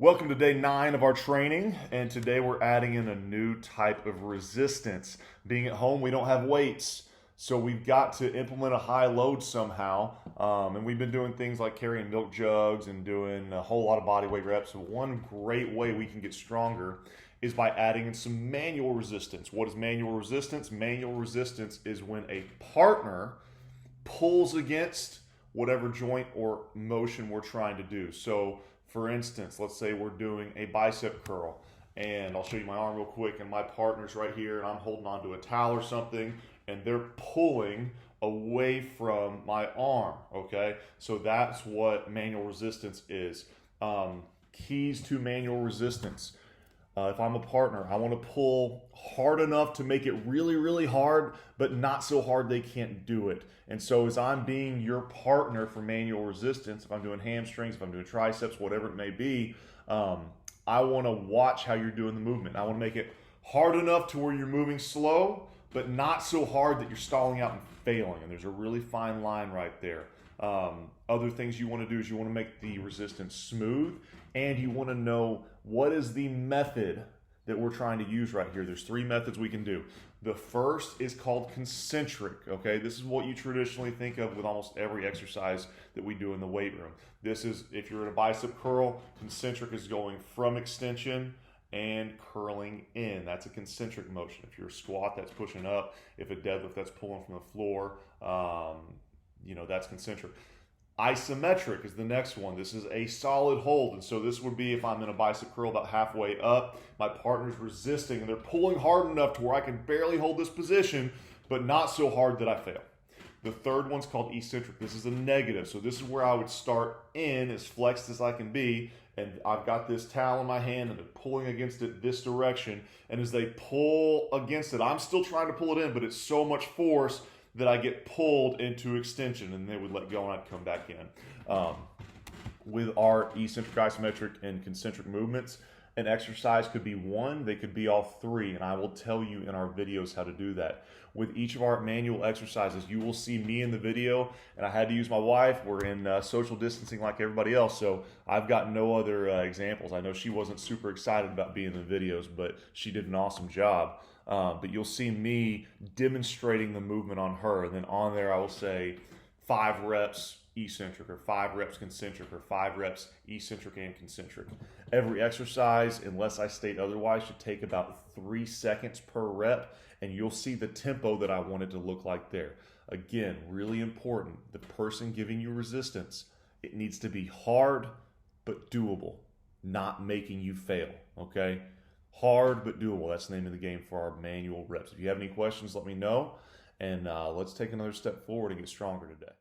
Welcome to day 9 of our training, and today we're adding in a new type of resistance. Being at home, we don't have weights, so we've got to implement a high load somehow. And we've been doing things like carrying milk jugs and doing a whole lot of body weight reps. So one great way we can get stronger is by adding in some manual resistance. What is manual resistance? Manual resistance is when a partner pulls against whatever joint or motion we're trying to do. So for instance, let's say we're doing a bicep curl, and I'll show you my arm real quick, and my partner's right here, and I'm holding onto a towel or something, and they're pulling away from my arm, okay? So that's what manual resistance is. Keys to manual resistance. If I'm a partner, I want to pull hard enough to make it really, really hard, but not so hard they can't do it. And so as I'm being your partner for manual resistance, if I'm doing hamstrings, if I'm doing triceps, whatever it may be, I want to watch how you're doing the movement. I want to make it hard enough to where you're moving slow, but not so hard that you're stalling out and failing. And there's a really fine line right there. Other things you want to do is you want to make the resistance smooth, and you want to know what is the method that we're trying to use right here. There's 3 methods we can do. The first is called concentric, okay? This is what you traditionally think of with almost every exercise that we do in the weight room. This is, if you're in a bicep curl, concentric is going from extension and curling in. That's a concentric motion. If you're a squat, that's pushing up. If a deadlift, that's pulling from the floor. That's concentric. Isometric is the next one. This is a solid hold, and so this would be if I'm in a bicep curl about halfway up, my partner's resisting, and they're pulling hard enough to where I can barely hold this position, but not so hard that I fail. The third one's called eccentric. This is a negative, so this is where I would start in as flexed as I can be, and I've got this towel in my hand, and they're pulling against it this direction, and as they pull against it, I'm still trying to pull it in, but it's so much force that I get pulled into extension, and they would let go and I'd come back in. With our eccentric, isometric, and concentric movements, an exercise could be one, they could be all 3, and I will tell you in our videos how to do that. With each of our manual exercises, you will see me in the video, and I had to use my wife. We're in social distancing like everybody else, so I've got no other examples. I know she wasn't super excited about being in the videos, but she did an awesome job. But you'll see me demonstrating the movement on her, and then on there I will say 5 reps eccentric, or 5 reps concentric, or 5 reps eccentric and concentric. Every exercise, unless I state otherwise, should take about 3 seconds per rep, and you'll see the tempo that I want it to look like there. Again, really important, the person giving you resistance, it needs to be hard but doable, not making you fail, okay? Hard but doable. That's the name of the game for our manual reps. If you have any questions, let me know, and let's take another step forward and get stronger today.